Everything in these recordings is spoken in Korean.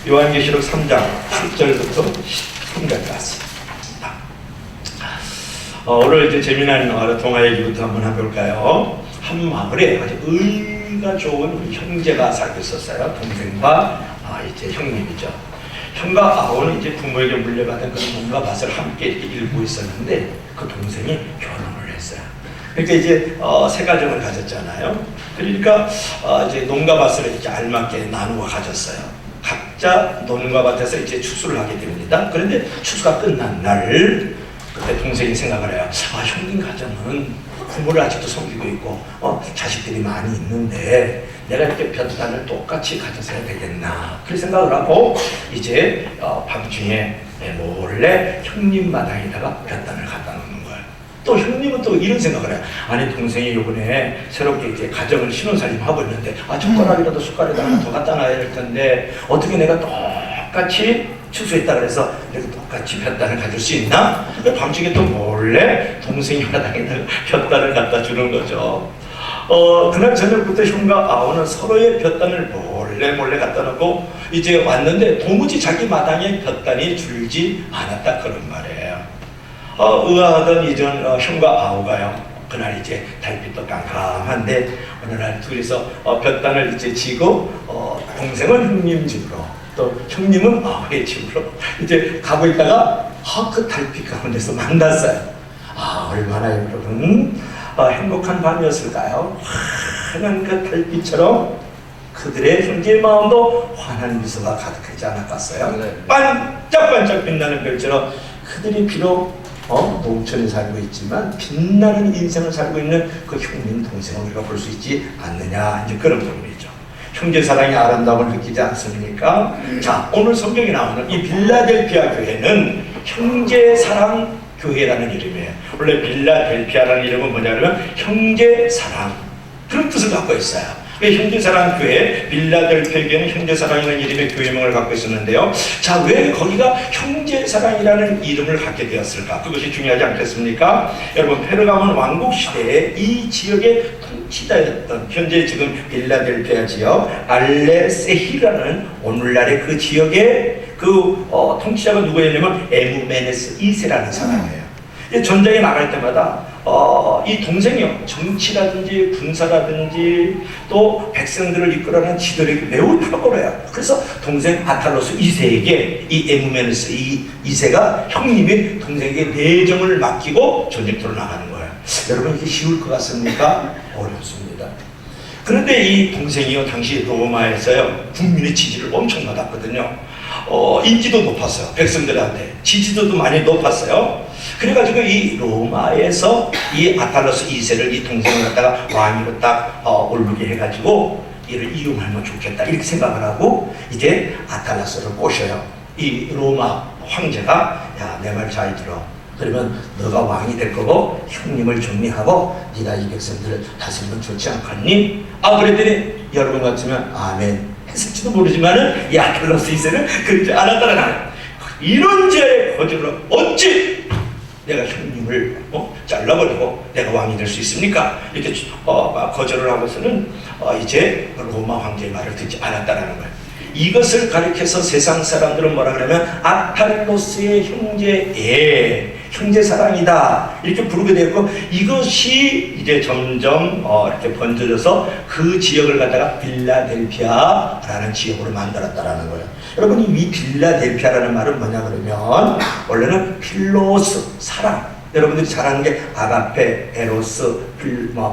요한계시록 3장 7절부터 10절까지 왔습니다. 오늘 이제 재미난 동화 얘기부터 한번 해볼까요? 한 마을에 아주 의가 좋은 형제가 살고 있었어요. 동생과 이제 형님이죠. 형과 아우는 이제 부모에게 물려받은 그런 농가 밭을 함께 이렇게 일고 있었는데 그 동생이 결혼을 했어요. 그러니까 이제 세 가정을 가졌잖아요. 그러니까 이제 농가 밭을 이렇게 알맞게 나누어 가졌어요. 각자 농가 밭에서 이제 추수를 하게 됩니다. 그런데 추수가 끝난 날 그때 동생이 생각을 해요. 형님 가정은 부모를 아직도 섬기고 있고 자식들이 많이 있는데 내가 이렇게 볕단을 똑같이 가져서야 되겠나 그런 생각을 하고 이제 밤중에 몰래 형님 마당에다가 볕단을 갖다 놓는 거예요. 또 형님은 또 이런 생각을 해요. 아니 동생이 요번에 새롭게 이제 가정을 신혼살림 하고 있는데 젓가락이라도 숟가락이라도 하나 더 갖다 놔야 될 텐데 어떻게 내가 똑같이 추수했다 그래서 이렇게 똑같이 볕단을 가질 수 있나? 밤중에 또 몰래 동생이 마당에다가 볕단을 갖다 주는 거죠. 그날 저녁부터 형과 아우는 서로의 볕단을 몰래 갖다 놓고 이제 왔는데 도무지 자기 마당에 볕단이 줄지 않았다 그런 말이에요. 의아하던 이전 형과 아우가요. 그날 이제 달빛도 깜깜한데 어느 날 둘이서 볕단을 이제 지고 동생은 형님 집으로 또 형님은 아우의 집으로 이제 가고 있다가 그 달빛 가운데서 만났어요. 얼마나 여러분 행복한 밤이었을까요? 환한 그 달빛처럼 그들의 형제의 마음도 환한 미소가 가득하지 않았겠어요? 반짝반짝 빛나는 별처럼 그들이 비록 농촌에 살고 있지만 빛나는 인생을 살고 있는 그 형님 동생을 우리가 볼 수 있지 않느냐 이제 그런 부분이죠. 형제 사랑의 아름다움을 느끼지 않습니까? 자, 오늘 성경에 나오는 이 빌라델피아 교회는 형제 사랑 교회라는 이름이에요. 원래 빌라델피아라는 이름은 뭐냐면 형제 사랑 그런 뜻을 갖고 있어요. 형제 사랑 교회, 빌라델피아 교회는 형제 사랑이라는 이름의 교회명을 갖고 있었는데요. 자, 왜 거기가 형제 사랑이라는 이름을 갖게 되었을까? 그것이 중요하지 않겠습니까? 여러분, 페르가몬 왕국 시대에 이 지역의 통치자였던 현재 지금 빌라델피아 지역 알레세히라는 오늘날의 그 지역의 그 통치자가 누구였냐면 에무메네스 2세라는 사람이에요. 전쟁에 나갈 때마다 이 동생이요 정치라든지 군사라든지 또 백성들을 이끌어가는 지도력이 매우 탁월해요. 그래서 동생 아탈로스 2세에게 이 에무메네스 2세가 형님이 동생에게 내정을 맡기고 전쟁터로 나가는 거예요. 여러분 이게 쉬울 것 같습니까? 어렵습니다. 그런데 이 동생이요 당시 로마에서요 국민의 지지를 엄청 받았거든요. 인지도 높았어요. 백성들한테 지지도도 많이 높았어요. 그래가지고 이 로마에서 이 아탈로스 2세를 이 동생을 갖다가 왕위로 딱 오르게 해가지고 이를 이용하면 좋겠다 이렇게 생각을 하고 이제 아탈로스를 꼬셔요. 이 로마 황제가 야, 내 말 잘 들어. 그러면 너가 왕이 될 거고 형님을 정리하고 네가 이 백성들을 다스리면 좋지 않겠니? 그랬더니 여러분 같으면 아멘 했을지도 모르지만은 이 아탈로스 2세는 그러지 않았다는 거예요. 이런 죄의 거절로 어찌 내가 형님을 잘라버리고 내가 왕이 될 수 있습니까? 이렇게 거절을 하고서는 이제 로마 황제의 말을 듣지 않았다는 거예요. 이것을 가리켜서 세상 사람들은 뭐라 그러면 아탈로스의 형제 사랑이다 이렇게 부르게 되었고 이것이 이제 점점 이렇게 번져져서 그 지역을 갖다가 빌라델피아라는 지역으로 만들었다라는 거예요. 여러분 이 빌라델피아라는 말은 뭐냐 그러면 원래는 필로스 사랑. 여러분들이 잘 아는 게 아가페, 에로스,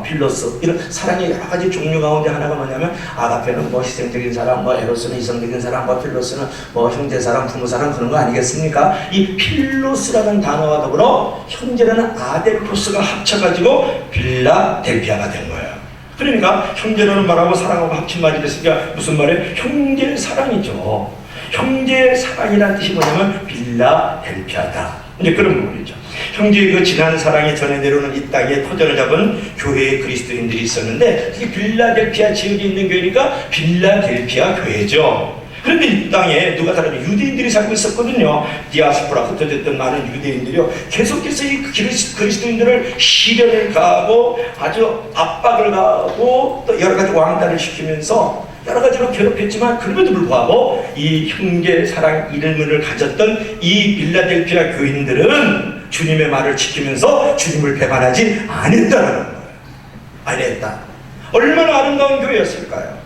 필로스 이런 사랑의 여러 가지 종류 가운데 하나가 뭐냐면 아가페는 희생적인 사랑, 에로스는 이성적인 사랑, 필로스는 형제 사랑, 부모 사랑 그런 거 아니겠습니까? 이 필로스라는 단어와 더불어 형제라는 아데포스가 합쳐가지고 빌라델피아가 된 거예요. 그러니까 형제라는 말하고 사랑하고 합친 말이 됐으니까 무슨 말이에요? 형제 사랑이죠. 형제 사랑이라는 뜻이 뭐냐면 빌라델피아다. 이제 그런 부분이죠. 형제의 그 진한 사랑이 전해 내려오는 이 땅에 터전을 잡은 교회의 그리스도인들이 있었는데 이 빌라델피아 지역에 있는 교회니까 빌라델피아 교회죠. 그런데 이 땅에 누가 살았냐? 유대인들이 살고 있었거든요. 디아스포라 흩어졌던 많은 유대인들이요 계속해서 이 그리스도인들을 시련을 가하고 아주 압박을 가하고 또 여러 가지 왕따를 시키면서 여러 가지로 괴롭혔지만 그럼에도 불구하고 이 형제 사랑 이름을 가졌던 이 빌라델피아 교인들은 주님의 말을 지키면서 주님을 배반하지 않았다는 거예요. 아니했다. 얼마나 아름다운 교회였을까요?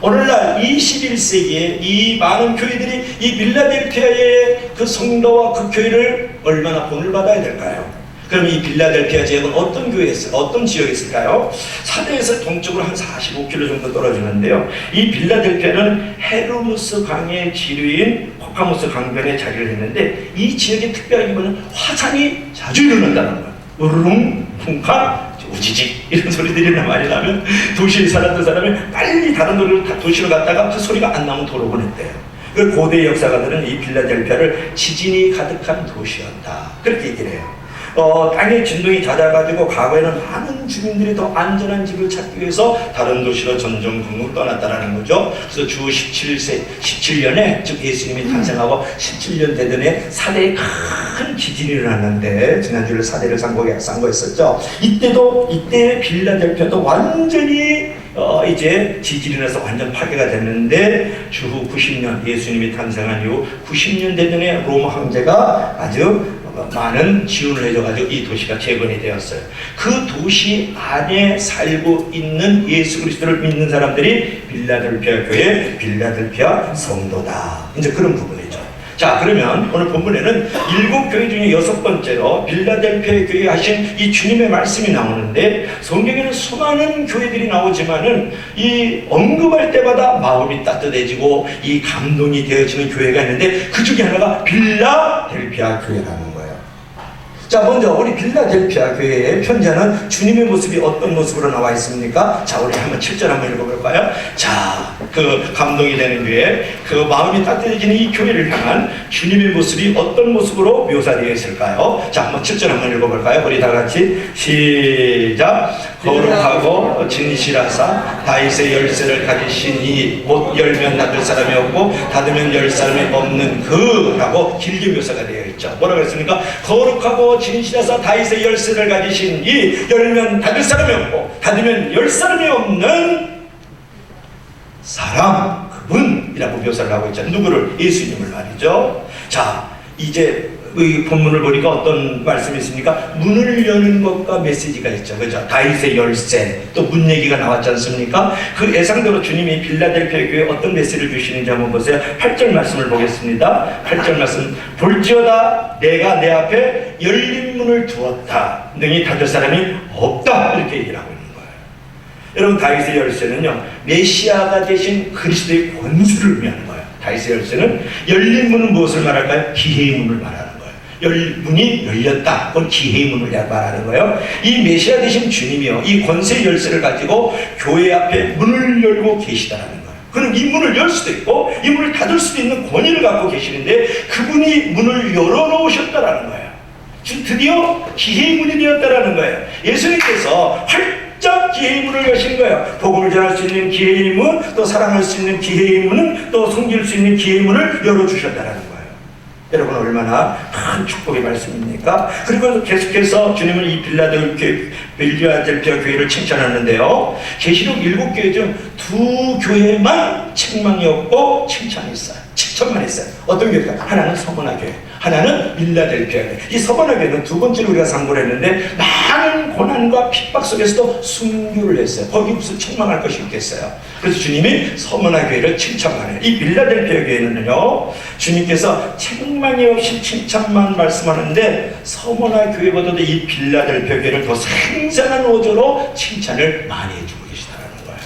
오늘날 21세기에 이 많은 교회들이 이 빌라델피아의 그 성도와 그 교회를 얼마나 본을 받아야 될까요? 그럼 이 빌라델피아 지역은 어떤 교회였을까요? 어떤 지역이었을까요? 사대에서 동쪽으로 한 45km 정도 떨어지는데요. 이 빌라델피아는 헤르무스 강의 지류인 코카무스 강변에 자리를 했는데 이 지역의 특별하게 보면 화산이 자주 일어난다는 거예요. 우르릉, 쿵쾅, 우지직 이런 소리들이 많이 나면 도시에 살았던 사람이 빨리 다른 도시로 갔다가 그 소리가 안 나면 돌아오곤 했대요. 그 고대 역사가들은 이 빌라델피아를 지진이 가득한 도시였다 그렇게 얘기를 해요. 땅의 진동이 잦아가지고 과거에는 많은 주민들이 더 안전한 집을 찾기 위해서 다른 도시로 전전긍긍 떠났다라는 거죠. 그래서 주 17년에 즉 예수님이 탄생하고 17년 되던 해 사대에 큰 지진이 일어났는데 지난주에 사대를 상고했었죠. 이때 빌라델피아도 완전히 이제 지진이 나서 완전 파괴가 됐는데 주후 90년 예수님이 탄생한 이후 90년 되던 해 로마 황제가 아주 많은 지원을 해줘가지고 이 도시가 재건이 되었어요. 그 도시 안에 살고 있는 예수 그리스도를 믿는 사람들이 빌라델피아 교회, 빌라델피아 성도다. 이제 그런 부분이죠. 자, 그러면 오늘 본문에는 7교회 중에 6번째로 빌라델피아 교회에 하신 이 주님의 말씀이 나오는데 성경에는 수많은 교회들이 나오지만은 이 언급할 때마다 마음이 따뜻해지고 이 감동이 되어지는 교회가 있는데 그 중에 하나가 빌라델피아 교회라는 거예요. 자, 먼저 우리 빌라델피아 교회의 편지하는 주님의 모습이 어떤 모습으로 나와 있습니까? 자, 우리 한번 7절 한번 읽어볼까요? 자, 그 감동이 되는 교회, 그 마음이 따뜻해지는 이 교회를 향한 주님의 모습이 어떤 모습으로 묘사되어 있을까요? 자, 한번 7절 한번 읽어볼까요? 우리 다 같이 시작. 거룩하고 진실하사 다윗의 열쇠를 가지신 이 곧 열면 닫을 사람이 없고 닫으면 열 사람이 없는 그라고 길게 묘사가 되어 있죠. 뭐라고 했습니까? 거룩하고 진실하사 다윗의 열쇠를 가지신 이 열면 닫을 사람이 없고 닫으면 열 사람이 없는 사람, 그분이라고 묘사를 하고 있죠. 누구를? 예수님을 말이죠. 자, 이제 이 본문을 보니까 어떤 말씀이 있습니까? 문을 여는 것과 메시지가 있죠. 그죠? 다윗의 열쇠, 또 문 얘기가 나왔지 않습니까? 그 예상대로 주님이 빌라델피아 교회에 어떤 메시지를 주시는지 한번 보세요. 8절 말씀을 보겠습니다. 8절 말씀. 볼지어다 내가 내 앞에 열린 문을 두었다. 능히 닫을 사람이 없다. 이렇게 얘기를 하고 있는 거예요. 여러분, 다윗의 열쇠는요, 메시아가 되신 그리스도의 권수를 의미하는 거예요. 다윗의 열쇠는 열린 문은 무엇을 말할까요? 기회의 문을 말하는 거예요. 문이 열렸다. 그건 기회의 문을 말하는 거예요. 이 메시아 되신 주님이요, 이 권세의 열쇠를 가지고 교회 앞에 문을 열고 계시다라는 거예요. 그는 이 문을 열 수도 있고 이 문을 닫을 수도 있는 권위를 갖고 계시는데 그분이 문을 열어놓으셨다라는 거예요. 드디어 기회의 문이 되었다라는 거예요. 예수님께서 활짝 기회의 문을 여신 거예요. 복음을 전할 수 있는 기회의 문, 또 사랑할 수 있는 기회의 문은, 또 섬길 수 있는 기회의 문을 열어주셨다라는 거예요. 여러분, 얼마나 큰 축복의 말씀입니까? 그리고 계속해서 주님은 이 빌라델피아 교회를 칭찬하는데요. 계시록 7교회 중 2교회만 책망이 없고 칭찬이 있어요. 칭찬만 했어요. 어떤 교회일까? 하나는 서머나 교회, 하나는 빌라델피아 교회. 이 서머나 교회는 두 번째로 우리가 상고를 했는데 많은 고난과 핍박 속에서도 순교를 했어요. 거기 무슨 책망할 것이 있겠어요. 그래서 주님이 서머나 교회를 칭찬하네요. 이 빌라델피아 교회는요, 주님께서 책망이 없이 칭찬만 말씀하는데 서머나 교회보다도 이 빌라델피아 교회를 더 생생한 어조로 칭찬을 많이 해주고 계시다는 거예요.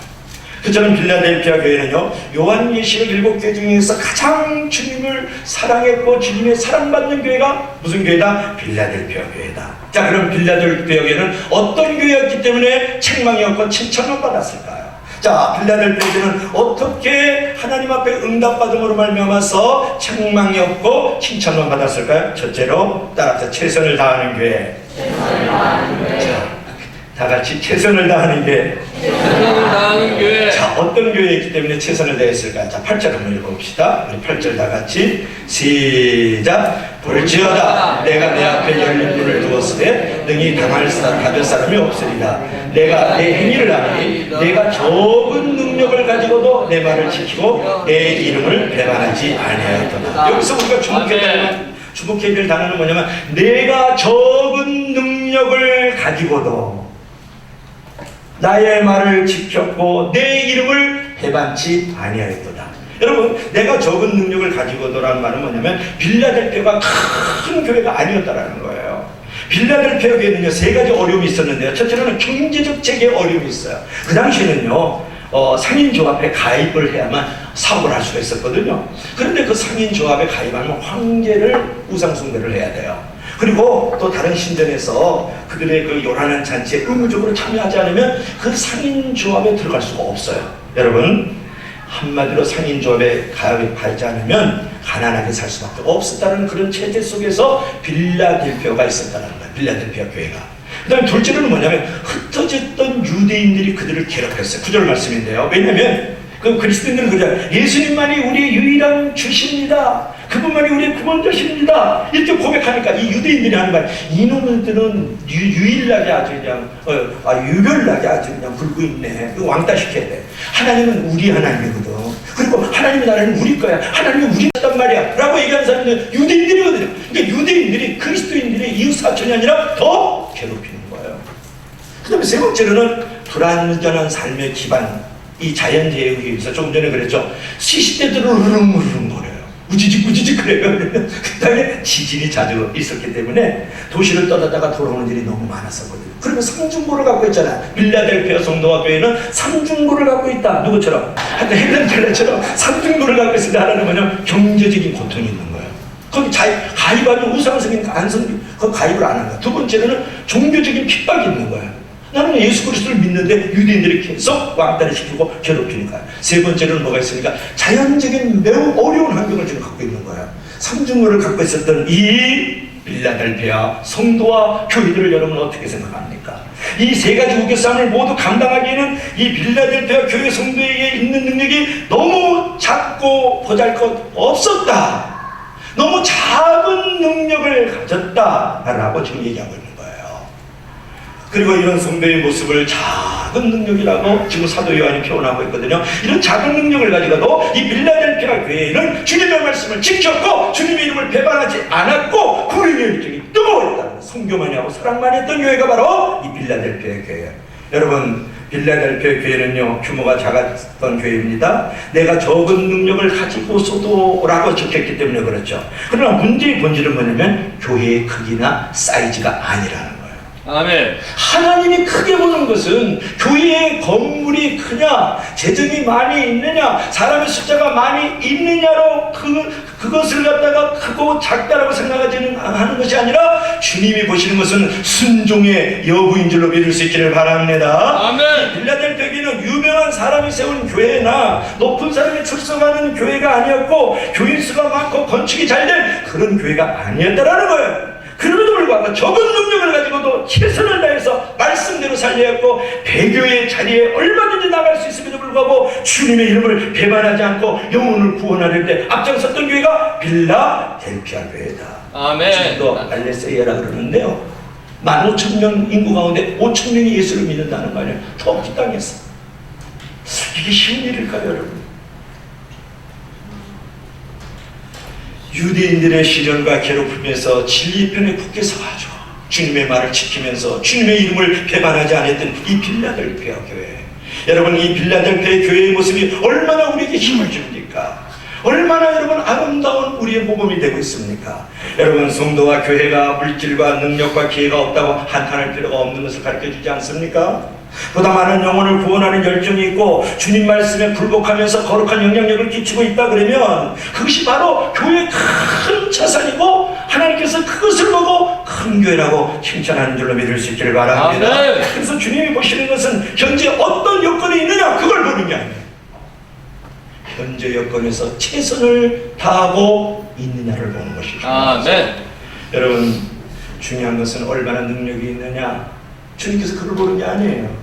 그처럼 빌라델피아 교회는요, 요한계시록 7교회 중에서 가장 주님을 사랑했고 주님의 사랑받는 교회가 무슨 교회다? 빌라델피아 교회다. 자, 그럼 빌라델피아 교회는 어떤 교회였기 때문에 책망이 없고 칭찬만 받았을까요? 자, 빌라델피아 교회는 어떻게 하나님 앞에 응답받음으로 말미암아서 책망이 없고 칭찬만 받았을까요? 첫째로 따라서 최선을 다하는 교회. 자, 다 같이 최선을 다하는 교회. 최선을 다하는 교회. 자, 어떤 교회이기 때문에 최선을 다했을까요? 자, 8절 한번 읽어봅시다. 우리 8절 다 같이 시작. 볼지어다 내가 내 앞에 열린 문을 두었으되 능히 닫을 사람이 없으리라. 내가 내 행위를 하니 내가 적은 능력을 가지고도 내 말을 지키고 내 이름을 배반하지 아니하였도다. 여기서 우리가 주목해야 될 단어는 뭐냐면 내가 적은 능력을 가지고도 나의 말을 지켰고 내 이름을 배반치 아니하였도다. 여러분, 내가 적은 능력을 가지고도라는 말은 뭐냐면 빌라델피아가 큰 교회가 아니었다라는 거예요. 빌라델피아 교회는요, 세 가지 어려움이 있었는데요. 첫째로는 경제적 재계 어려움이 있어요. 그 당시에는요, 상인조합에 가입을 해야만 사업을 할 수가 있었거든요. 그런데 그 상인조합에 가입하면 황제를 우상숭배를 해야 돼요. 그리고 또 다른 신전에서 그들의 그 요란한 잔치에 의무적으로 참여하지 않으면 그 상인조합에 들어갈 수가 없어요. 여러분, 한마디로 상인조합에 가입하지 않으면 가난하게 살 수밖에 없었다는 그런 체제 속에서 빌라델피아가 있었다는 거예요. 빌라델피아 교회가. 그 다음에 둘째로는 뭐냐면 흩어졌던 유대인들이 그들을 괴롭혔어요. 9절 말씀인데요. 왜냐하면 그 그리스도인들은 그래요. 예수님만이 우리의 유일한 주십니다. 그분만이 우리의 구원자십니다. 이렇게 고백하니까 이 유대인들이 하는 말, 이놈들은 유일하게 아주 그냥 유별나게 아주 그냥 굴고 있네. 이거 왕따시켜야 돼. 하나님은 우리 하나님이거든. 그리고 하나님의 나라는 우리 거야. 하나님은 우리 거단 말이야. 라고 얘기하는 사람들은 유대인들이거든요. 그러니까 유대인들이 그리스도인들의 이웃사촌이 아니라 더 괴롭히는 거예요. 그 다음에 세 번째로는 불완전한 삶의 기반, 이 자연재해에 의해서 조금 전에 그랬죠. 시시때때로 으릉으릉거려요. 우지직 그래요. 그 다음에 지진이 자주 있었기 때문에 도시를 떠나다가 돌아오는 일이 너무 많았었거든요. 그러면 삼중고를 갖고 있잖아. 빌라델피아 성도와 교회는 삼중고를 갖고 있다. 누구처럼? 하여튼 헬렌켈레처럼 삼중고를 갖고 있을 때 하나는 뭐냐면 경제적인 고통이 있는 거예요. 거기 가입하면 우상성이니까 그 가입을 안 하는 거야. 두 번째로는 종교적인 핍박이 있는 거예요. 나는 예수 그리스도를 믿는데 유대인들이 계속 왕따를 시키고 괴롭히니까요. 세 번째로는 뭐가 있습니까? 자연적인 매우 어려운 환경을 지금 갖고 있는 거예요. 삼중고를 갖고 있었던 이 빌라델피아 성도와 교회들을 여러분은 어떻게 생각합니까? 이 세 가지 우겨싸움을 모두 감당하기에는 이 빌라델피아 교회 성도에게 있는 능력이 너무 작고 보잘것없었다. 너무 작은 능력을 가졌다라고 지금 얘기하고 있는 거예요. 그리고 이런 성도의 모습을 작은 능력이라고 지금 사도 요한이 표현하고 있거든요. 이런 작은 능력을 가지고도 이 빌라델피아 교회는 주님의 말씀을 지켰고 주님의 이름을 배반하지 않았고 구원의 열정이 뜨거웠다. 성교만이 하고 사랑만이 했던 교회가 바로 이 빌라델피아 교회예요. 여러분, 빌라델피아 교회는요, 규모가 작았던 교회입니다. 내가 적은 능력을 가지고서도 라고 적혔기 때문에 그렇죠. 그러나 문제의 본질은 뭐냐면 교회의 크기나 사이즈가 아니라는 거예요. 아멘. 하나님이 크게 보는 것은 교회의 건물이 크냐, 재정이 많이 있느냐, 사람의 숫자가 많이 있느냐로 그것을 갖다가 크고 작다라고 생각하지는 하는 것이 아니라 주님이 보시는 것은 순종의 여부인 줄로 믿을 수 있기를 바랍니다. 아멘. 빌라델피아 교회는 유명한 사람이 세운 교회나 높은 사람이 출석하는 교회가 아니었고 교인 수가 많고 건축이 잘 된 그런 교회가 아니었다라는 거예요. 그럼에도 불구하고 적은 능력을 가지고도 최선을 다해서 말씀대로 살려야 했고 배교의 자리에 얼마든지 나갈 수 있음에도 불구하고 주님의 이름을 배반하지 않고 영혼을 구원하려 때 앞장섰던 교회가 빌라델피아 교회다. 아멘. 지금도 알레세이라 그러는데요, 15,000명 인구 가운데 5,000명이 예수를 믿는다는 거 아니에요. 터키 땅에서. 이게 쉬운 일일까요, 여러분? 유대인들의 시련과 괴롭힘에서 진리의 편에 굳게 서가지고 주님의 말을 지키면서 주님의 이름을 배반하지 않았던 이 빌라델피아 교회. 여러분, 이 빌라델피아 교회의 모습이 얼마나 우리에게 힘을 줍니까? 얼마나 여러분 아름다운 우리의 모범이 되고 있습니까? 여러분, 성도와 교회가 물질과 능력과 기회가 없다고 한탄할 필요가 없는 것을 가르쳐주지 않습니까? 보다 많은 영혼을 구원하는 열정이 있고 주님 말씀에 굴복하면서 거룩한 영향력을 끼치고 있다 그러면 그것이 바로 교회의 큰 자산이고 하나님께서 그것을 보고 큰 교회라고 칭찬하는 줄로 믿을 수 있기를 바랍니다. 아멘. 그래서 주님이 보시는 것은 현재 어떤 여건이 있느냐 그걸 보는 게 아니에요. 현재 여건에서 최선을 다하고 있느냐를 보는 것이죠. 아멘. 여러분, 중요한 것은 얼마나 능력이 있느냐, 주님께서 그걸 보는 게 아니에요.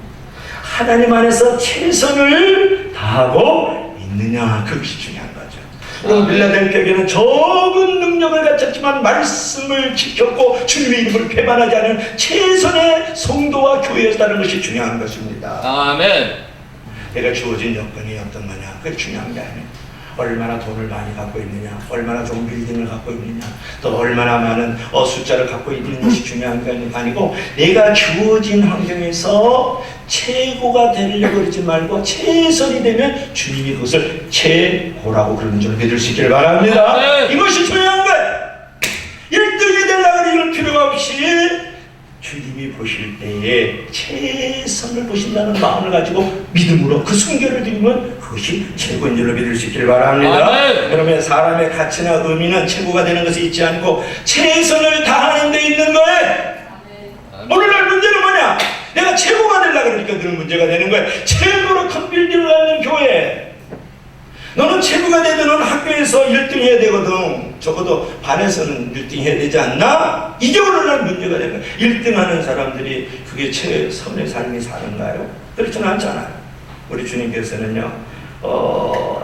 하나님 안에서 최선을 다하고 있느냐, 그것이 중요한 거죠. 빌라델피아 교회는 적은 능력을 갖췄지만 말씀을 지켰고 주님의 이름을 배반하지 않은 최선의 성도와 교회였다는 것이 중요한 것입니다. 아멘. 내가 주어진 여건이 어떤 거냐, 그게 중요한 게 아니에요. 얼마나 돈을 많이 갖고 있느냐, 얼마나 좋은 빌딩을 갖고 있느냐, 또 얼마나 많은 숫자를 갖고 있는 것이 중요한 게 아니고, 내가 주어진 환경에서 최고가 되려고 그러지 말고 최선이 되면 주님이 그것을 최고라고 그러는 줄 믿을 수 있기를 바랍니다. 이것이 중요한 거예요. 1등이 되려고 이럴 필요가 없이 주님이 보실 때에 최선을 보신다는 마음을 가지고 믿음으로 그 순결을 드리면 그것이 최고인 줄로 믿을 수 있기를 바랍니다. 그러면 사람의 가치나 의미는 최고가 되는 것에 있지 않고 최선을 다하는 데 있는 거예요. 오늘날 문제는 뭐냐? 내가 최고가 되려고 그러니까 늘 문제가 되는 거예요. 최고로 큰 빌딩을 갖는 교회, 너는 최고가 되든 너는 학교에서 1등 해야 되거든. 적어도 반에서는 1등 해야 되지 않나? 이게 오늘날 문제가 되는 거예요. 1등 하는 사람들이 그게 최선의 삶이 사는가요? 그렇지는 않잖아요. 우리 주님께서는요,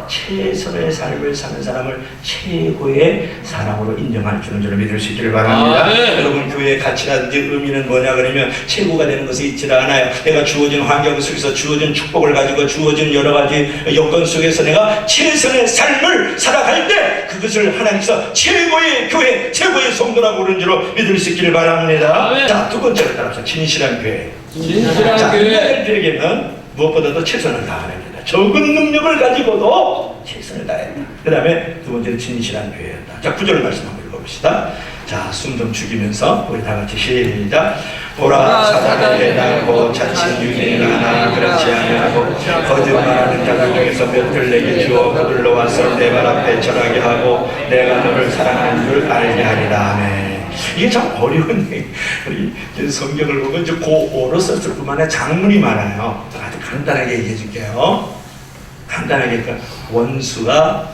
최선의 삶을 사는 사람을 최고의 사람으로 인정할 줄을 믿을 수 있기를 바랍니다. 여러분, 교회의 가치라든지 의미는 뭐냐 그러면 최고가 되는 것이 있지를 않아요. 내가 주어진 환경 속에서 주어진 축복을 가지고 주어진 여러 가지 여건 속에서 내가 최선의 삶을 살아갈 때 그것을 하나님께서 최고의 교회, 최고의 성도라고 그런 줄로 믿을 수 있기를 바랍니다. 자, 두 번째로 따라서 진실한 교회. 진실한 교회. 빌라델피아에게는 무엇보다도 최선을 다하는 겁니다. 적은 능력을 가지고도 최선을 다했다. 그 다음에 두 번째는 진실한 교회였다. 자, 9절 말씀 한번 읽어봅시다. 자, 숨 좀 죽이면서 우리 다 같이 시작. 보라, 사단을 해당하고 자칭 유대인 하나 그렇지 아니하고 거짓말하는 자들 중에서 몇들 내게 주어 그들로 와서 내 발 앞에 절하게 하고 내가 너를 사랑하는 줄 알게 하리라. 아멘. 이게 참 어려운 우리 성경을 보면 이제 고어로 썼을 뿐만 아니라 장문이 많아요. 아주 간단하게 얘기해 줄게요. 간단하게, 그러니까 원수가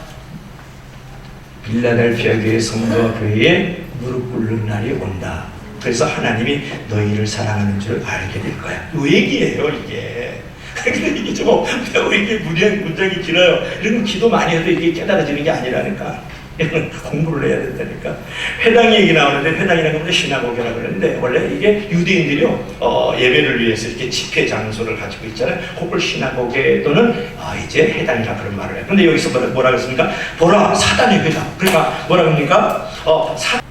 빌라델피아 교회 성도와 교회에 무릎 꿇는 날이 온다. 그래서 하나님이 너희를 사랑하는 줄 알게 될 거야. 이 얘기예요, 이게. 근데 이게 좀 이게 문장이 길어요. 이런 기도 많이 해도 이게 깨달아지는 게 아니라니까. 공부를 해야 된다니까. 회당 얘기 나오는데, 회당이라는 건 시나고교라고 그러는데, 원래 이게 유대인들이요, 예배를 위해서 이렇게 집회 장소를 가지고 있잖아요. 그걸 시나고게 또는 이제 회당이라 그런 말을 해요. 근데 여기서 뭐라 그랬습니까? 보라, 사단의 회당. 그러니까 뭐라 그럽니까?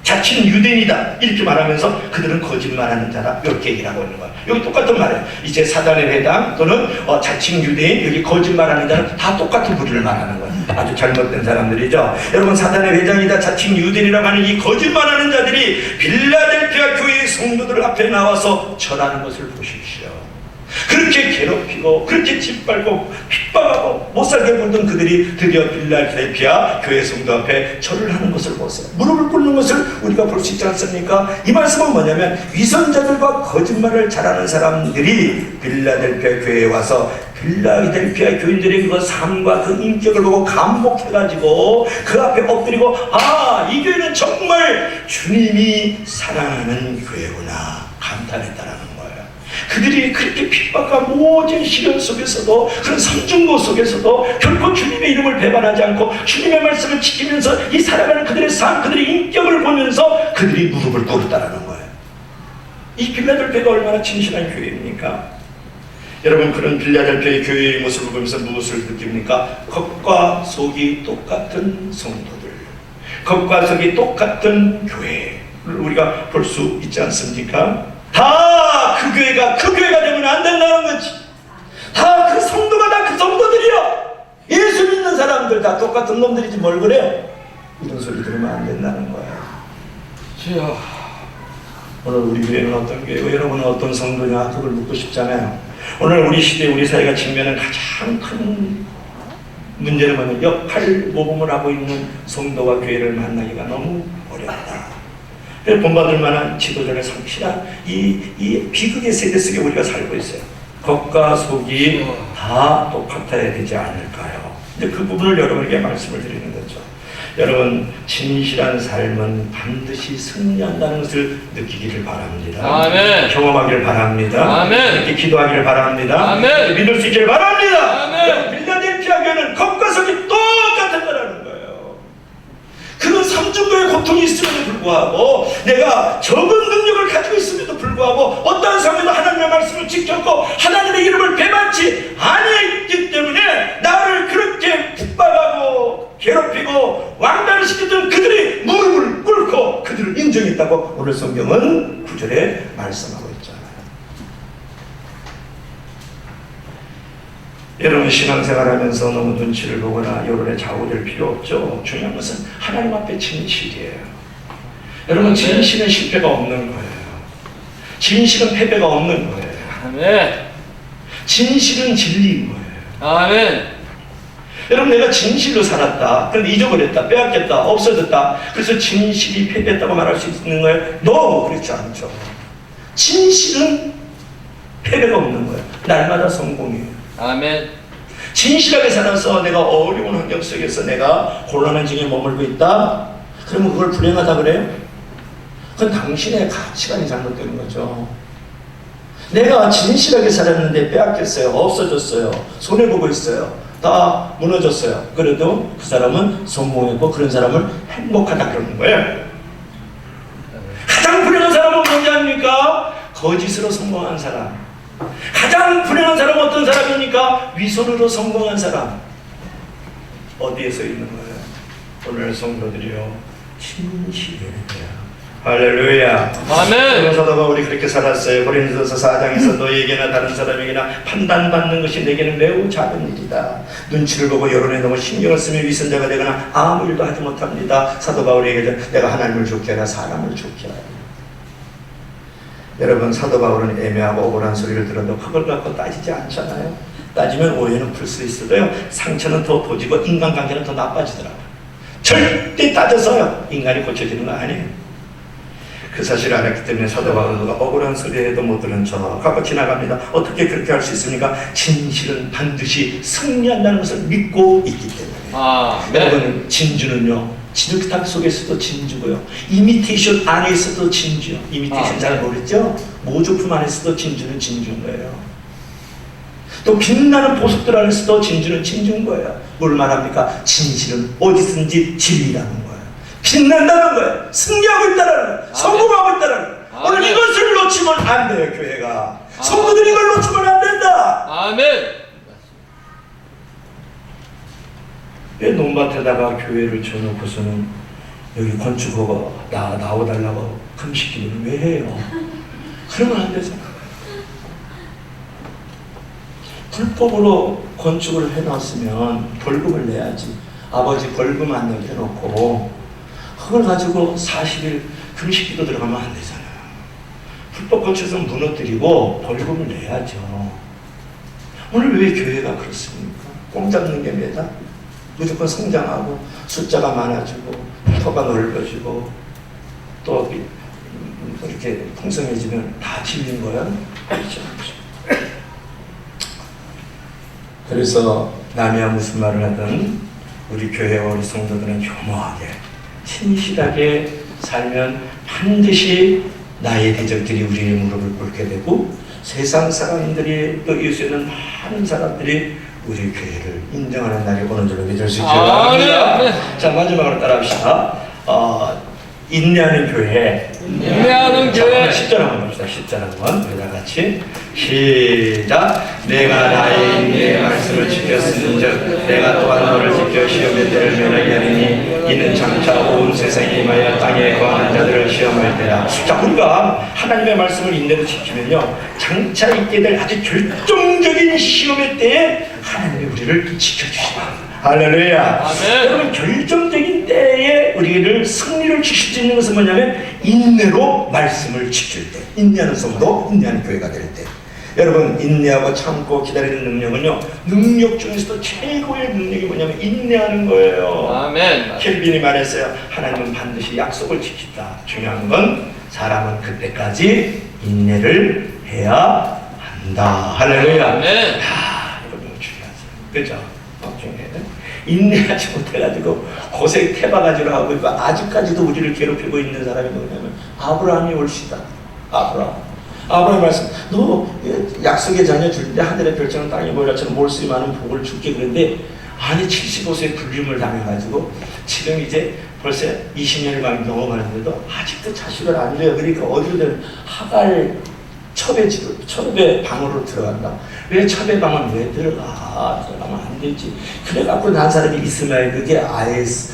자칭 유대인이다 이렇게 말하면서 그들은 거짓말하는 자다 이렇게 얘기를 하고 있는 거예요. 여기 똑같은 말이에요. 이제 사단의 회당 또는 자칭 유대인, 여기 거짓말하는 자는 다 똑같은 부류를 말하는 거예요. 아주 잘못된 사람들이죠. 여러분, 사단의 회장이다 자칭 유대인이라고 하는 이 거짓말하는 자들이 빌라델피아 교회의 성도들 앞에 나와서 절하는 것을 보십시오. 그렇게 괴롭히고 그렇게 짓밟고 핍박하고 못살게 굴던 그들이 드디어 빌라델피아 교회 성도 앞에 절을 하는 것을 보세요. 무릎을 꿇는 것을 우리가 볼 수 있지 않습니까? 이 말씀은 뭐냐면 위선자들과 거짓말을 잘하는 사람들이 빌라델피아 교회에 와서 빌라델피아 교인들의 그 삶과 그 인격을 보고 감복해가지고 그 앞에 엎드리고 이 교회는 정말 주님이 사랑하는 교회구나 감탄했다라는 거예요. 그들이 그렇게 핍박과 모든 시련 속에서도 그런 삼중고 속에서도 결코 주님의 이름을 배반하지 않고 주님의 말씀을 지키면서 이 살아가는 그들의 삶, 그들의 인격을 보면서 그들이 무릎을 꿇었다는 거예요. 이 빌라델피아가 얼마나 진실한 교회입니까? 여러분, 그런 빌라델피아의 교회의 모습을 보면서 무엇을 느낍니까? 겉과 속이 똑같은 성도들, 겉과 속이 똑같은 교회를 우리가 볼 수 있지 않습니까? 다 그 교회가 되면 안 된다는 거지. 다 그 성도가 다 그 성도들이야. 예수 믿는 사람들 다 똑같은 놈들이지 뭘 그래요? 이런 소리 들으면 안 된다는 거예요. 오늘 우리 교회는 어떤 교회고 여러분은 어떤 성도냐 그걸 묻고 싶잖아요. 오늘 우리 시대 우리 사회가 직면한 가장 큰 문제는 뭐냐면 역할 모범을 하고 있는 성도와 교회를 만나기가 너무 어렵다. 본받을 만한 지도자를 상실한 이 비극의 세대 속에 우리가 살고 있어요. 겉과 속이 다 똑같아야 되지 않을까요? 이제 그 부분을 여러분에게 말씀을 드리는 거죠. 여러분, 진실한 삶은 반드시 승리한다는 것을 느끼기를 바랍니다. 아멘. 경험하기를 바랍니다. 아멘. 이렇게 기도하기를 바랍니다. 아멘. 믿을 수 있기를 바랍니다. 아멘. 빌라델피아 교회는 겉과 속이 똑같았다는 거예요. 어느 정도의 고통이 있음에도 불구하고 내가 적은 능력을 가지고 있음에도 불구하고 어떠한 상황에도 하나님의 말씀을 지켰고 하나님의 이름을 배반치 아니했기 때문에 나를 그렇게 핍박하고 괴롭히고 왕따를 시켰던 그들이 무릎을 꿇고 그들을 인정했다고 오늘 성경은 9절에 말씀하고 있잖아요. 여러분 신앙생활하면서 너무 눈치를 보거나 여론에 좌우될 필요 없죠. 중요한 것은 하나님 앞에 진실이에요. 여러분 진실은 실패가 없는 거예요. 진실은 패배가 없는 거예요. 아멘. 진실은 진리인 거예요. 아멘. 여러분 내가 진실로 살았다. 그런데 잊어버렸다. 빼앗겼다. 없어졌다. 그래서 진실이 패배했다고 말할 수 있는 거예요? No, 그렇지 않죠. 진실은 패배가 없는 거예요. 날마다 성공이에요. 아멘. 진실하게 살아서 내가 어려운 환경 속에서 내가 곤란한 중에 머물고 있다? 그러면 그걸 불행하다 그래요? 그건 당신의 가치관이 잘못된 거죠. 내가 진실하게 살았는데 빼앗겼어요. 없어졌어요. 손해보고 있어요. 다 무너졌어요. 그래도 그 사람은 성공했고 그런 사람을 행복하다 그러는 거예요. 가장 불행한 사람은 뭔지 아닙니까? 거짓으로 성공한 사람. 가장 불행한 사람은 어떤 사람입니까? 위선으로 성공한 사람. 어디에 서 있는 거예요? 오늘 성도들이요 진실이에요. 할렐루야. 아멘. 사도 바울이 그렇게 살았어요. 고린도서 4장에서 너에게나 다른 사람에게나 판단받는 것이 내게는 매우 작은 일이다. 눈치를 보고 여론에 너무 신경을 쓰며 위선자가 되거나 아무 일도 하지 못합니다. 사도 바울이 얘기하죠. 내가 하나님을 좋게 하라 사람을 좋게 하라. 여러분 사도 바울은 애매하고 억울한 소리를 들어도 그걸 갖고 따지지 않잖아요. 따지면 오해는 풀 수 있어도요 상처는 더 도지고 인간관계는 더 나빠지더라고요. 절대 따져서요 인간이 고쳐지는 거 아니에요. 그 사실을 알았기 때문에 사도 바울은 누가 억울한 소리 해도 못 들은 척 갖고 지나갑니다. 어떻게 그렇게 할 수 있습니까? 진실은 반드시 승리한다는 것을 믿고 있기 때문에. 여러분 진주는요 진흙탕 속에서도 진주고요 이미테이션 안에서도 진주요. 이미테이션 잘 모르죠? 모조품 안에서도 진주는 진주인 거예요. 또 빛나는 보석들 안에서도 진주는 진주인 거예요. 뭘 말합니까? 진실은 어디든지 진리라는 거예요. 빛난다는 거예요. 승리하고 있다는 거예요. 성공하고 있다는 거예요. 오늘 이것을 놓치면 안 돼요. 교회가 성도들이 이걸 놓치면 안 된다. 아멘. 왜 논밭에다가 교회를 쳐놓고서는 여기 건축허가 나와달라고 금식기를 왜 해요? 그러면 안 되잖아. 불법으로 건축을 해놨으면 벌금을 내야지. 아버지 벌금 안 내게 해놓고 그걸 가지고 40일 금식기도 들어가면 안 되잖아요. 불법 건축에서 무너뜨리고 벌금을 내야죠. 오늘 왜 교회가 그렇습니까? 꼼 잡는 게 매다? 무조건 성장하고 숫자가 많아지고 터가 넓어지고 또 이렇게 풍성해지면 다 질린 거야? 그렇죠. 그래서 남이야 무슨 말을 하든 우리 교회와 우리 성도들은 효모하게 신실하게 살면 반드시 나의 대적들이 우리의 무릎을 꿇게 되고 세상 사람들이 또 이웃에는 많은 사람들이 우리 교회를 인정하는 날이 오는 줄로 믿을 수 있기를 바랍니다. 자 마지막으로 따라합시다. 인내하는 교회. 인내하는 교회. 10절 한번 봅시다. 10절 한번 우리 다 같이 시작. 내가 나의 인내의 말씀을 지켰은즉 내가 또한 너를 지켜 시험의 때를 면하게 하리니 이는 장차 온 세상에 임하여 땅에 거하는 자들을 시험할 때라. 자 우리가 하나님의 말씀을 인내로 지키면요 장차 있게 될 아주 결정적인 시험의 때에 하나님이 우리를 지켜주시다. 할렐루야. 아멘. 여러분 결정적인 때에 우리를 승리를 주실 수 있는 것은 뭐냐면 인내로 말씀을 지킬 때, 인내하는 성도, 인내하는 교회가 될 때. 여러분 인내하고 참고 기다리는 능력은요 능력 중에서도 최고의 능력이 뭐냐면 인내하는 거예요. 아멘. 켈빈이 말했어요. 하나님은 반드시 약속을 지킨다. 중요한 건 사람은 그때까지 인내를 해야 한다. 할렐루야. 아멘. 이거 너무 중요하죠. 그죠? 인내하지 못해가지고 고생 태바가지로 하고 있고 아직까지도 우리를 괴롭히고 있는 사람이 누구냐면 아브라함이 올시다. 아브라함 말씀 너 약속의 자녀 줄 때 하늘의 별장은 땅에 모여라처럼 몰수이 많은 복을 줄게 그랬는데 아니 75세에 불륜을 당해가지고 지금 이제 벌써 20년이 많이 넘어가는데도 아직도 자식을 안 줘요. 그러니까 어디든 하갈 첩의 방으로 들어간다. 왜 첩의 방은 왜 들어가면 안 되지. 그래갖고 난 사람이 이스마엘, 그게 IS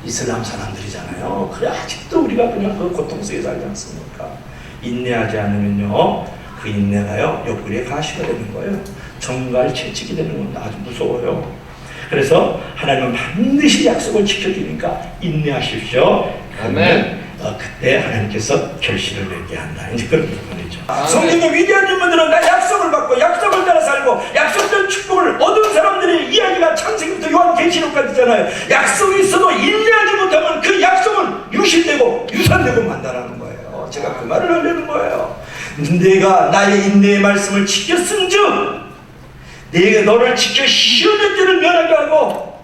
이슬람 사람들이잖아요. 그래 아직도 우리가 그냥 그 고통 속에 살지 않습니까? 인내하지 않으면요, 그 인내가요 옆구리에 가시가 되는 거예요. 정갈 채찍이 되는 겁니다. 아주 무서워요. 그래서 하나님은 반드시 약속을 지켜주니까 인내하십시오. 아멘. 그때 하나님께서 결실을 맺게 한다. 이제 그런 부분이죠. 성경의 위대한 인물들은 다 약속을 받고 약속을 따라 살고 약속된 축복을 얻은 사람들의 이야기가 창세기부터 요한계시록까지잖아요. 약속이 있어도 인내하지 못하면 그 약속은 유실되고 유산되고 만다라는 거예요. 제가 그 말을 하려는 거예요. 내가 나의 인내의 말씀을 지켰은즉 내가 너를 지켜 시험의 때를 면하게 하고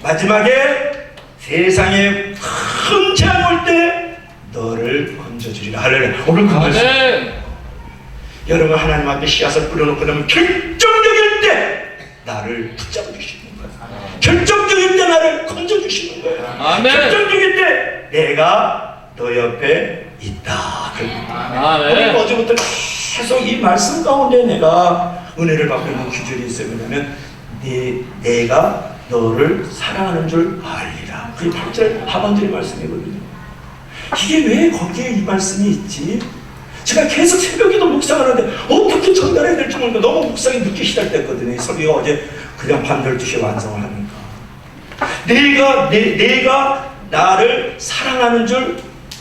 마지막에 세상에 큰 재앙이 올 때 너를 건져주리라. 할렐루야. 오늘 그 말씀. 여러분 하나님 앞에 씨앗을 뿌려놓고 나면 결정적일 때 나를 붙잡아 주시는 거예요. 결정적일 때 나를 건져주시는 거예요. 아멘. 결정적일 때 내가 너 옆에 있다. 아멘. 어제부터 계속 이 말씀 가운데 내가 은혜를 받고 있는 구절이 있어요. 왜냐하면 내가 너를 사랑하는 줄 알리라. 그게 8절 하반절의 말씀이거든요. 이게 왜 거기에 이 말씀이 있지? 제가 계속 새벽에도 묵상을 하는데 어떻게 전달해야 될지 모르니까 너무 묵상이 늦게 시작됐거든요. 이 설교가 어제 그냥 밤 12시에 완성을 하니까 내가 나를 사랑하는 줄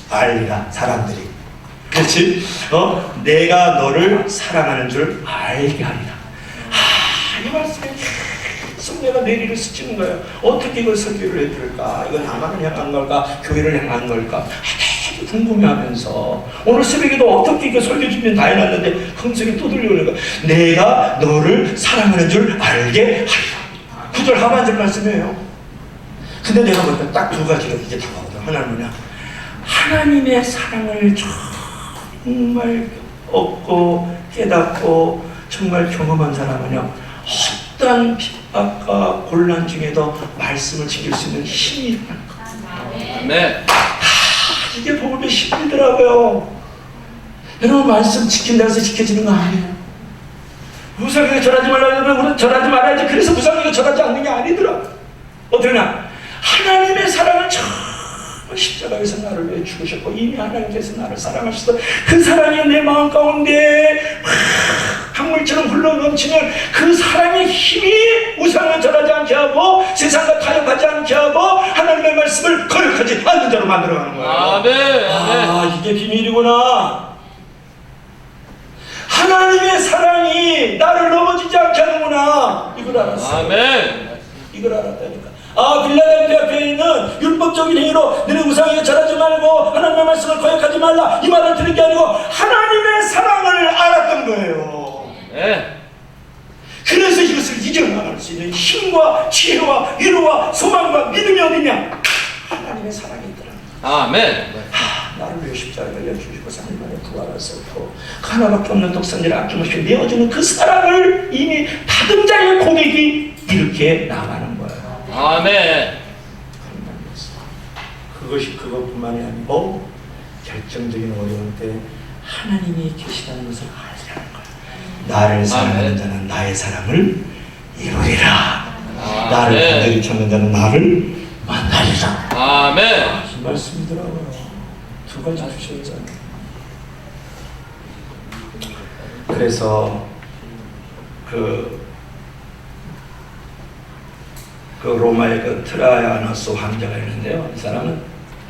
알리라. 사람들이 그렇지? 내가 너를 사랑하는 줄 알게 하리라. 이 말씀에 계속 내가 뇌리를 스치는 거예요. 어떻게 이걸 설교를 해드릴까? 이건 나만을 향한 걸까? 교회를 향한 걸까? 되게 궁금해하면서 오늘 새벽에도 어떻게 이거 설교 준비 다 해놨는데 흥성이 또 들려오는 거야. 내가 너를 사랑하는 줄 알게 하리라. 9절 하반절 말씀이에요. 근데 내가 보니까 딱 두 가지로 이게 다가오거든. 하나는 뭐냐? 하나님의 사랑을 정말 얻고 깨닫고 정말 경험한 사람은요, 어떠한 핍박과 곤란 중에도 말씀을 지킬 수 있는 힘이 있다는 거. 네. 이게 복음의 힘이더라고요. 여러분 말씀 지킨다고 해서 지켜지는 거 아니에요. 무상에게 절하지 말라고 그러면 절하지 말아야지. 그래서 무상에게 절하지 않는 게 아니더라. 어떠냐? 하나님의 사랑을 정말 십자가에서 나를 위해 죽으셨고 이미 하나님께서 나를 사랑하셔서 그 사랑이 내 마음 가운데 강물처럼 흘러넘치면 그 사랑의 힘이 우상을 절하지 않게 하고 세상과 타협하지 않게 하고 하나님의 말씀을 거역하지 않는 자로 만들어가는 거예요. 아멘. 이게 비밀이구나. 하나님의 사랑이 나를 넘어지지 않게 하는구나. 이걸 알았어요. 아멘. 이걸 알았다니까. 빌라델피아 교회에 있는 율법적인 행위로 너네 우상에게 절하지 말고 하나님의 말씀을 거역하지 말라 이 말을 들은 게 아니고 하나님의 사랑을 알았던 거예요. 네. 그래서 이것을 이겨나갈 수 있는 힘과 지혜와 위로와 소망과 믿음이 어디냐? 하나님의 사랑이 있더라. 아멘. 나를 위해 십자가에 달려 주시고 3일 만에 부활하셨고 하나밖에 없는 독생자를 아낌없이 내어주는 그 사랑을 이미 받은 자의 고백이 이렇게 나가는 거예요. 아멘. 그것이 그것뿐만이 아니고 결정적인 어려운 때 하나님이 계시다는 것을 알리라는 거예요. 나를 사랑하는 자는 나의 사랑을 이루리라. 나를 간절히 찾는 자는 나를 만나리라. 아멘. 이 말씀이더라고요. 두 가지 주셨잖아요. 그래서 그 로마의 그 트라이아너스 황제가 있는데요. 이 사람은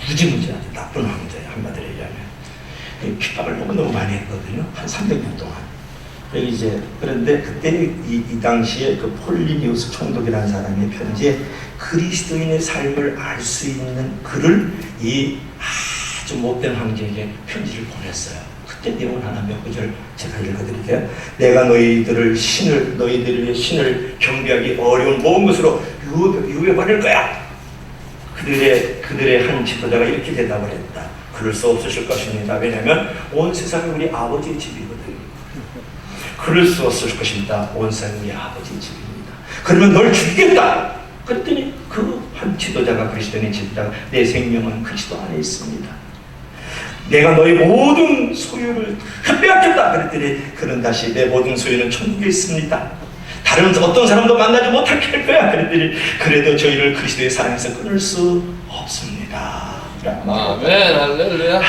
무지무지하게 나쁜 황제예요. 한마디로 얘기하면 핍박을 너무너무 많이 했거든요. 한 300년 동안. 그런데 그때 이 당시에 그 폴리니우스 총독이라는 사람의 편지에 그리스도인의 삶을 알 수 있는 글을 이 아주 못된 황제에게 편지를 보냈어요. 그때 내용을 하나 몇 구절 제가 읽어드릴게요. 내가 너희들을 위해 신을 경배하기 어려운 모든 것으로 유혹해버릴 거야. 그들의 한 지도자가 이렇게 대답을 했다. 그럴 수 없으실 것입니다. 왜냐하면 온 세상이 우리 아버지의 집이거든요. 그럴 수 없을 것입니다. 온 세상이 우리 아버지의 집입니다. 그러면 널 죽이겠다. 그랬더니 그 한 지도자가 그리스도인의 지도자가 내 생명은 그리스도 안에 있습니다. 내가 너의 모든 소유를 빼앗겼다. 그랬더니 그는 다시 내 모든 소유는 천국에 있습니다. 다른 어떤 사람도 만나지 못하게 할 거야. 그랬더니 그래도 저희를 그리스도의 사랑에서 끊을 수 없습니다. 아멘. 할렐루야.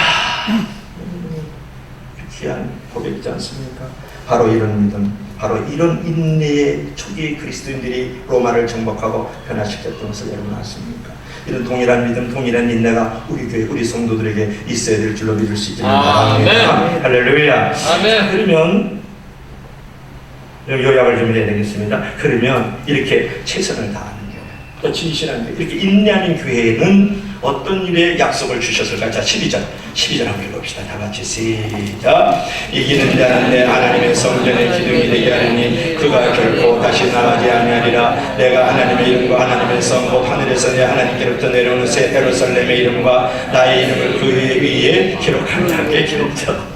귀한 고백이지 않습니까? 바로 이런 믿음, 바로 이런 인내의 초기 그리스도인들이 로마를 정복하고 변화시켰던 것을 여러분 아십니까? 이런 동일한 믿음, 동일한 인내가 우리 교회, 우리 성도들에게 있어야 될 줄로 믿을 수 있기를 바랍니다. 할렐루야. 아멘. 그러면 요약을 좀 해야 되겠습니다. 그러면 이렇게 최선을 다하는 교회, 또 진실한 교회, 이렇게 인내하는 교회에는 어떤 일에 약속을 주셨을까? 자, 12절 한번 읽어봅시다. 다 같이 시작. 이기는 자는 내 하나님의 성전의 기둥이 되게 하리니 그가 결코 다시 나가지 아니하리라. 내가 하나님의 이름과 하나님의 성 곧 하늘에서 내 하나님께로부터 내려오는 새 예루살렘의 이름과 나의 이름을 그 위에 기록한다. 기록죠.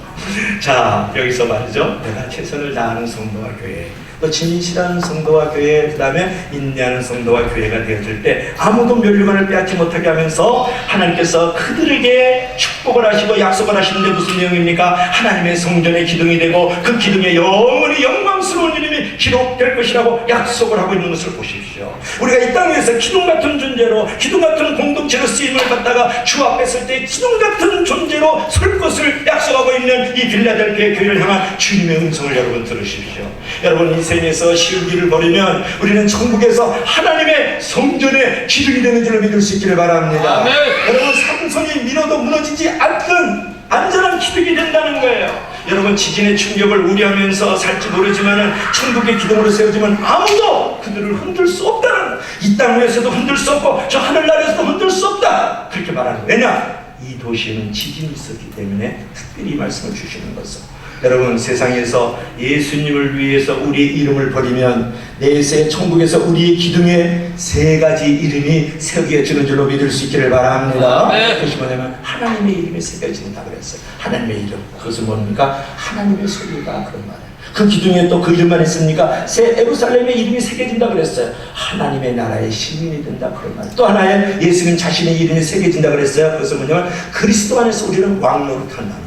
자, 여기서 말이죠. 내가 최선을 다하는 성도와 교회, 또 진실한 성도와 교회, 그 다음에 인내하는 성도와 교회가 되어질 때 아무도 멸류관을 빼앗지 못하게 하면서 하나님께서 그들에게 축복을 하시고 약속을 하시는데 무슨 내용입니까? 하나님의 성전의 기둥이 되고 그 기둥에 영원히 영광스러운 이름이 기록될 것이라고 약속을 하고 있는 것을 보십시오. 우리가 이 땅에서 기둥 같은 존재로, 기둥 같은 공동체로 쓰임을 받다가 주 앞에 설 때 기둥 같은 존재로 설 것을 약속하고 있는 이 빌라델피아 교회를 향한 주님의 음성을 여러분 들으십시오. 여러분, 인생에서 시우기를 버리면 우리는 천국에서 하나님의 성전의 기둥이 되는 줄로 믿을 수 있기를 바랍니다. 아멘. 여러분, 삼손이 밀어도 무너지지 않는 안전한 기둥이 된다는 거예요. 여러분, 지진의 충격을 우려하면서 살지 모르지만은 천국의 기둥으로 세워지면 아무도 그들을 흔들 수 없다는, 이 땅 위에서도 흔들 수 없고 저 하늘나라에서도 흔들 수 없다, 그렇게 말하는 거예요. 왜냐? 이 도시에는 지진이 있었기 때문에 특별히 이 말씀을 주시는 것은, 여러분, 세상에서 예수님을 위해서 우리의 이름을 버리면 내세 천국에서 우리의 기둥에 세 가지 이름이 새겨지는 줄로 믿을 수 있기를 바랍니다. 그것이 뭐냐면 하나님의 이름이 새겨진다 그랬어요. 하나님의 이름, 그것은 뭡니까? 하나님의 소유다, 그런 말이에요. 그 기둥에 또 그 이름만 있습니까? 새 예루살렘의 이름이 새겨진다 그랬어요. 하나님의 나라의 시민이 된다, 그런 말. 또 하나의 예수님 자신의 이름이 새겨진다 그랬어요. 그것은 뭐냐면 그리스도 안에서 우리는 왕노릇한다는 거예요.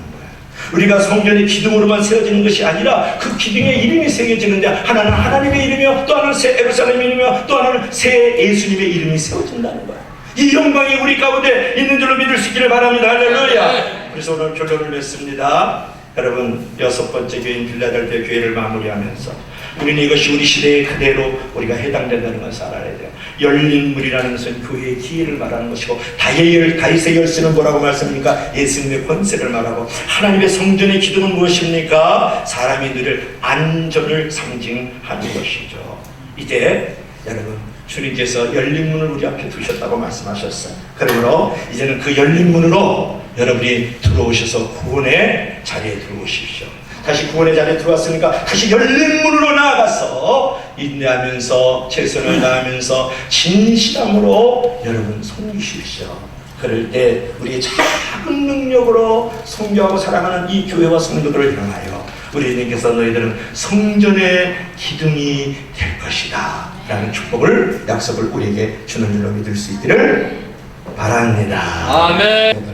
우리가 성전의 기둥으로만 세워지는 것이 아니라 그 기둥에 이름이 새겨지는데, 하나는 하나님의 이름이요, 또 하나는 새 예루살렘의 이름이요, 또 하나는 새 예수님의 이름이 세워진다는 거예요. 이 영광이 우리 가운데 있는 줄로 믿을 수 있기를 바랍니다. 할렐루야. 그래서 오늘 결론을 맺습니다. 여러분, 6번째 교회인 빌라델피아 교회를 마무리하면서 우리는 이것이 우리 시대에 그대로 우리가 해당된다는 것을 알아야 돼요. 열린 문이라는 것은 교회의 기회를 말하는 것이고, 다윗의 열쇠는 뭐라고 말씀합니까? 예수님의 권세를 말하고, 하나님의 성전의 기둥은 무엇입니까? 사람이 누릴 안전을 상징하는 것이죠. 이제 여러분, 주님께서 열린 문을 우리 앞에 두셨다고 말씀하셨어요. 그러므로 이제는 그 열린 문으로 여러분이 들어오셔서 구원의 자리에 들어오십시오. 다시 구원의 자리에 들어왔으니까 다시 열린 문으로 나아가서 인내하면서 최선을 다하면서 진실함으로 여러분 섬기십시오. 그럴 때 우리의 작은 능력으로 섬겨하고 사랑하는 이 교회와 성도들을 향하여 우리 주님께서 너희들은 성전의 기둥이 될 것이다 라는 축복을, 약속을 우리에게 주는 줄로 믿을 수 있기를 바랍니다. 아멘.